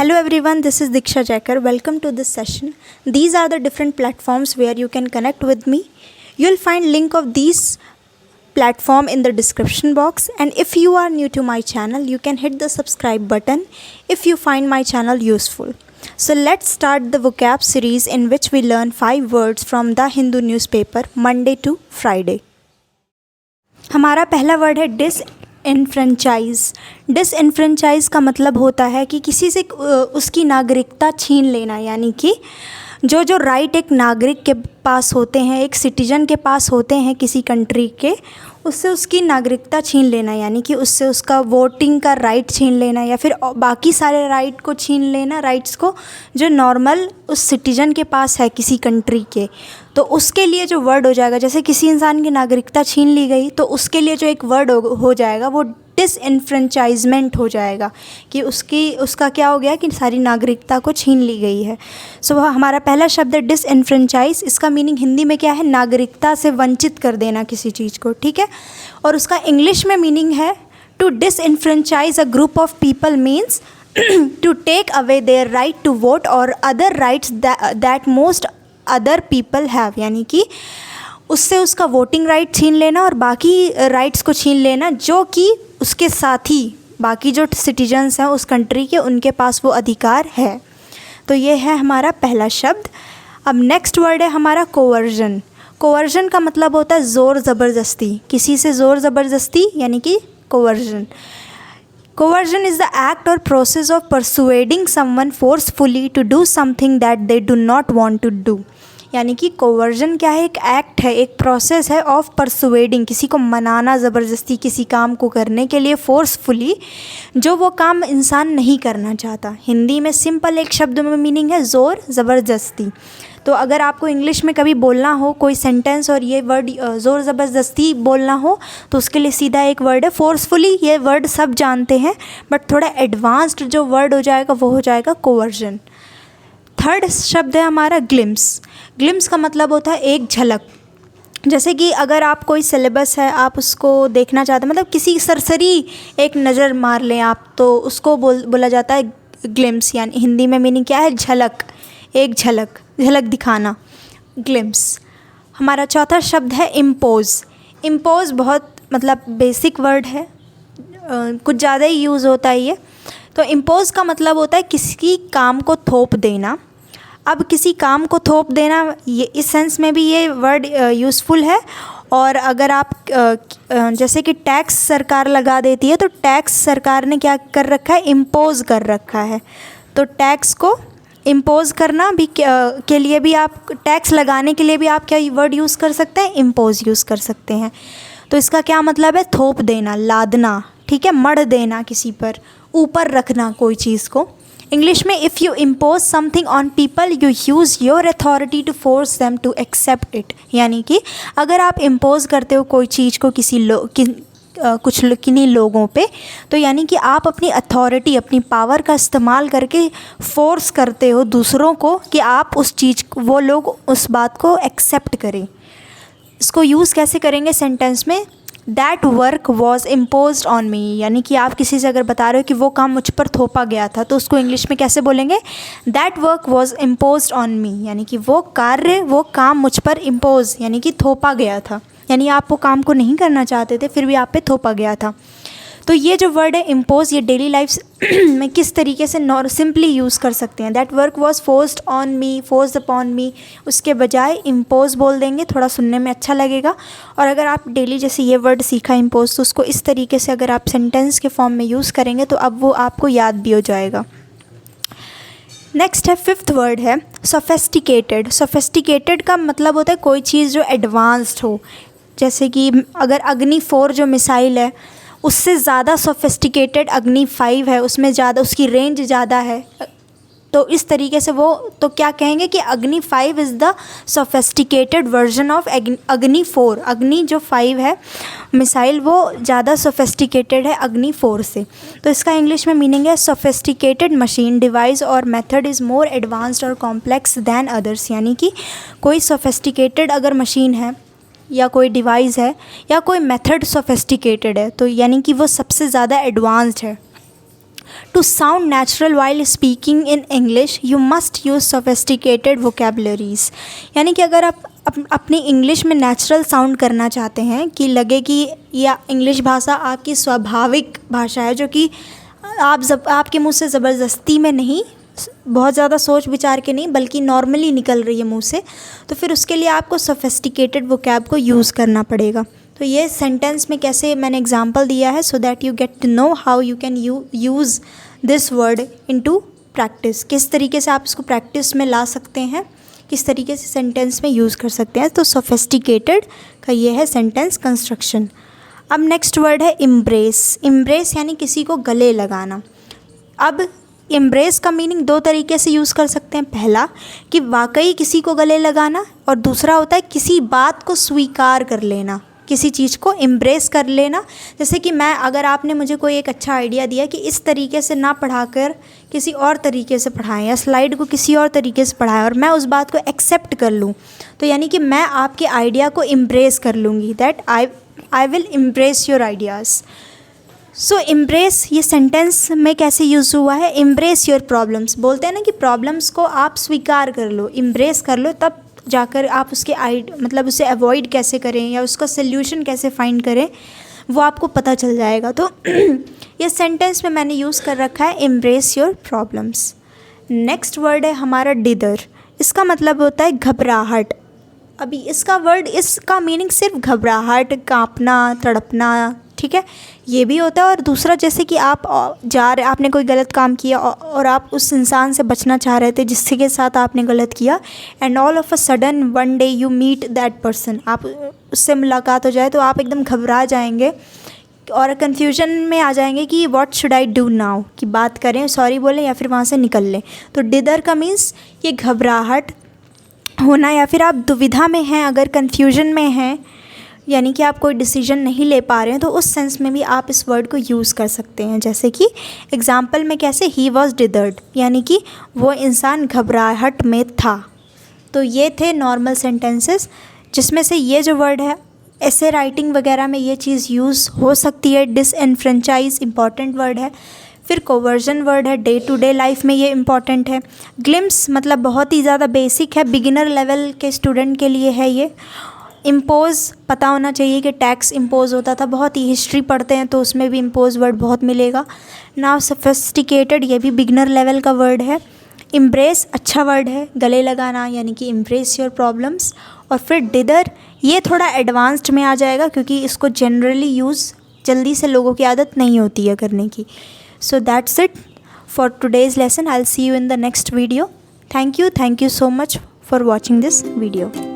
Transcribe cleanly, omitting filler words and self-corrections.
Hello everyone, this is Diksha Jaikar. Welcome to this session. These are the different platforms where you can connect with me. You'll find link of these platform in the description box, and if you are new to my channel, you can hit the subscribe button if you find my channel useful. So let's start the vocab series in which we learn 5 words from the Hindu newspaper Monday to Friday. हमारा पहला word है डिसएनफ्रेंचाइज। डिसएनफ्रेंचाइज का मतलब होता है कि किसी से उसकी नागरिकता छीन लेना, यानी कि जो राइट एक नागरिक के पास होते हैं, एक सिटीजन के पास होते हैं किसी कंट्री के, उससे उसकी नागरिकता छीन लेना, यानी कि उससे उसका वोटिंग का राइट छीन लेना या फिर बाकी सारे राइट को छीन लेना, राइट्स को जो नॉर्मल उस सिटीजन के पास है किसी कंट्री के। तो उसके लिए जो वर्ड हो जाएगा, जैसे किसी इंसान की नागरिकता छीन ली गई तो उसके लिए जो एक वर्ड हो जाएगा वो डिसएनफ्रेंचाइजमेंट हो जाएगा, कि उसका क्या हो गया कि सारी नागरिकता को छीन ली गई है। सो हमारा पहला शब्द है डिसएनफ्रेंचाइज। इसका मीनिंग हिंदी में क्या है? नागरिकता से वंचित कर देना किसी चीज़ को, ठीक है। और उसका इंग्लिश में मीनिंग है to disenfranchise a group of people means to take away their right to vote और other rights that most other people have, यानी कि उससे उसका वोटिंग राइट छीन लेना और बाकी राइट्स को छीन लेना जो कि उसके साथी बाकी जो सिटीजन्स हैं उस कंट्री के, उनके पास वो अधिकार है। तो ये है हमारा पहला शब्द। अब नेक्स्ट वर्ड है हमारा कोवर्जन। कोवर्जन का मतलब होता है ज़ोर ज़बरदस्ती, किसी से ज़ोर ज़बरदस्ती, यानी कि coercion. Coercion is the act or process of persuading someone forcefully to do something that they do not want to do. यानी कि कोवर्जन क्या है? एक एक्ट है, एक प्रोसेस है ऑफ परसुएडिंग, किसी को मनाना ज़बरदस्ती किसी काम को करने के लिए फोर्सफुली, जो वो काम इंसान नहीं करना चाहता। हिंदी में सिंपल एक शब्द में मीनिंग है ज़ोर ज़बरदस्ती। तो अगर आपको इंग्लिश में कभी बोलना हो कोई सेंटेंस और ये वर्ड ज़ोर ज़बरदस्ती बोलना हो तो उसके लिए सीधा एक वर्ड है फोर्सफुली। ये वर्ड सब जानते हैं, बट थोड़ा एडवांस्ड जो वर्ड हो जाएगा वो हो जाएगा कोवर्जन। थर्ड शब्द है हमारा ग्लिम्स। ग्लिम्स का मतलब होता है एक झलक। जैसे कि अगर आप कोई सिलेबस है, आप उसको देखना चाहते हैं, मतलब किसी सरसरी एक नज़र मार लें आप, तो उसको बोला जाता है ग्लिम्स। यानी हिंदी में मीनिंग क्या है? झलक, एक झलक, झलक दिखाना, ग्लिम्स। हमारा चौथा शब्द है इम्पोज। इम्पोज बहुत मतलब बेसिक वर्ड है, कुछ ज़्यादा ही यूज़ होता है ये। तो इम्पोज का मतलब होता है किसी काम को थोप देना। अब किसी काम को थोप देना, ये इस सेंस में भी ये वर्ड यूज़फुल है। और अगर आप जैसे कि टैक्स सरकार लगा देती है, तो टैक्स सरकार ने क्या कर रखा है? इम्पोज कर रखा है। तो टैक्स को इम्पोज करना भी के लिए भी आप, टैक्स लगाने के लिए भी आप क्या वर्ड यूज़ कर सकते हैं? इम्पोज यूज़ कर सकते हैं। तो इसका क्या मतलब है? थोप देना, लादना, ठीक है, मढ़ देना, किसी पर ऊपर रखना कोई चीज़ को। इंग्लिश में if you impose something on people you use your authority to force them to accept it. यानी कि अगर आप इम्पोज करते हो कोई चीज़ को किन्हीं लोगों पे, तो यानी कि आप अपनी अथॉरिटी, अपनी पावर का इस्तेमाल करके फोर्स करते हो दूसरों को कि आप उस चीज़, वो लोग उस बात को एक्सेप्ट करें। इसको यूज़ कैसे करेंगे सेंटेंस में? That work was imposed on me, यानी कि आप किसी से अगर बता रहे हो कि वो काम मुझ पर थोपा गया था, तो उसको इंग्लिश में कैसे बोलेंगे? That work was imposed on me, यानी कि वो काम मुझ पर इम्पोज, यानी कि थोपा गया था। यानी आप वो काम को नहीं करना चाहते थे, फिर भी आप पे थोपा गया था। तो ये जो वर्ड है इम्पोज, ये डेली लाइफ में किस तरीके से सिंपली यूज़ कर सकते हैं? That work was forced on me, forced upon मी, उसके बजाय इम्पोज बोल देंगे, थोड़ा सुनने में अच्छा लगेगा। और अगर आप डेली जैसे ये वर्ड सीखा इम्पोज, तो उसको इस तरीके से अगर आप सेंटेंस के फॉर्म में यूज़ करेंगे तो अब वो आपको याद भी हो जाएगा। नेक्स्ट है फिफ्थ वर्ड है सोफेस्टिकेटेड। सोफेस्टिकेटेड का मतलब होता है कोई चीज़ जो एडवांस्ड हो। जैसे कि अगर अग्नि 4 जो मिसाइल है, उससे ज़्यादा सोफिस्टिकेटेड अग्नि 5 है, उसमें ज़्यादा, उसकी रेंज ज़्यादा है। तो इस तरीके से वो, तो क्या कहेंगे कि अग्नि 5 is the sophisticated version of अग्नि 4। अग्नि जो 5 है मिसाइल, वो ज़्यादा सोफिस्टिकेटेड है अग्नि 4 से। तो इसका इंग्लिश में मीनिंग है सोफिस्टिकेटेड मशीन, डिवाइस और मेथड इज़ मोर एडवांस्ड और कॉम्प्लेक्स दैन अदर्स। यानी कि कोई सोफिस्टिकेटेड अगर मशीन है या कोई डिवाइस है या कोई मेथड सोफिस्टिकेटेड है, तो यानी कि वो सबसे ज़्यादा एडवांस्ड है। To sound natural while speaking in English, you must use sophisticated vocabularies. यानी कि अगर आप अपनी इंग्लिश में नेचुरल साउंड करना चाहते हैं कि लगे कि या इंग्लिश भाषा आपकी स्वाभाविक भाषा है, जो कि आपके मुंह से ज़बरदस्ती में नहीं, बहुत ज़्यादा सोच विचार के नहीं, बल्कि नॉर्मली निकल रही है मुंह से, तो फिर उसके लिए आपको सोफिस्टिकेटेड वोकैब को यूज़ करना पड़ेगा. तो ये सेंटेंस में कैसे मैंने एग्जांपल दिया है, so that you get to know how you can use this word into practice. किस तरीके से आप इसको प्रैक्टिस में ला सकते हैं, किस तरीके से सेंटेंस में यूज़ कर सकते हैं. तो सोफिस्टिकेटेड का ये है सेंटेंस कंस्ट्रक्शन. अब नेक्स्ट वर्ड है इम्ब्रेस. इम्ब्रेस यानी किसी को गले लगाना. अब इम्ब्रेस का मीनिंग दो तरीके से यूज़ कर सकते हैं. पहला कि वाकई किसी को गले लगाना, और दूसरा होता है किसी बात को स्वीकार कर लेना, किसी चीज़ को इम्ब्रेस कर लेना. जैसे कि अगर आपने मुझे कोई एक अच्छा आइडिया दिया कि इस तरीके से ना पढ़ाकर किसी और तरीके से पढ़ाएं, या स्लाइड को किसी और तरीके से पढ़ाएं, और मैं उस बात को एक्सेप्ट कर लूँ, तो यानी कि मैं आपके आइडिया को इम्ब्रेस कर लूँगी. That I will embrace your ideas. So embrace ये सेंटेंस में कैसे यूज़ हुआ है. Embrace your problems. बोलते हैं ना कि प्रॉब्लम्स को आप स्वीकार कर लो, इम्ब्रेस कर लो, तब जाकर आप उसके मतलब उसे अवॉइड कैसे करें या उसका सल्यूशन कैसे फाइंड करें, वो आपको पता चल जाएगा. तो ये सेंटेंस में मैंने यूज़ कर रखा है embrace your problems. Next word है हमारा डिदर. इसका मतलब होता है घबराहट. अभी इसका मीनिंग सिर्फ घबराहट, कांपना, तड़पना, ठीक है, ये भी होता है. और दूसरा, जैसे कि आपने कोई गलत काम किया और आप उस इंसान से बचना चाह रहे थे जिसके के साथ आपने गलत किया, and all of a sudden one day you meet that person, आप उससे मुलाकात हो जाए तो आप एकदम घबरा जाएंगे और कन्फ्यूजन में आ जाएंगे कि what should I do now, कि बात करें, सॉरी बोलें, या फिर वहाँ से निकल लें. तो डिदर का मीन्स ये घबराहट होना, या फिर आप दुविधा में हैं, अगर कन्फ्यूजन में हैं, यानी कि आप कोई डिसीजन नहीं ले पा रहे हैं, तो उस सेंस में भी आप इस वर्ड को यूज़ कर सकते हैं. जैसे कि एग्जाम्पल में कैसे, ही वॉज डिदर्ड, यानी कि वो इंसान घबराहट में था. तो ये थे नॉर्मल सेंटेंसेस, जिसमें से ये जो वर्ड है ऐसे राइटिंग वगैरह में ये चीज़ यूज़ हो सकती है. डिसएनफ्रेंचाइज इंपॉर्टेंट वर्ड है. फिर कोवर्जन वर्ड है, डे टू डे लाइफ में ये इंपॉर्टेंट है. ग्लिम्स मतलब बहुत ही ज़्यादा बेसिक है, बिगिनर लेवल के स्टूडेंट के लिए है ये. इम्पोज़ पता होना चाहिए कि टैक्स इम्पोज़ होता था, बहुत ही हिस्ट्री पढ़ते हैं तो उसमें भी इम्पोज़ वर्ड बहुत मिलेगा. नाउ सोफिस्टिकेटेड, ये भी बिगिनर लेवल का वर्ड है. इम्ब्रेस अच्छा वर्ड है, गले लगाना, यानी कि इम्ब्रेस योर प्रॉब्लम्स. और फिर डिदर, ये थोड़ा एडवांस्ड में आ जाएगा क्योंकि इसको जनरली यूज़ जल्दी से लोगों की आदत नहीं होती है करने की. So that's it for today's lesson. I will see you in the next video. Thank you so much for watching this video.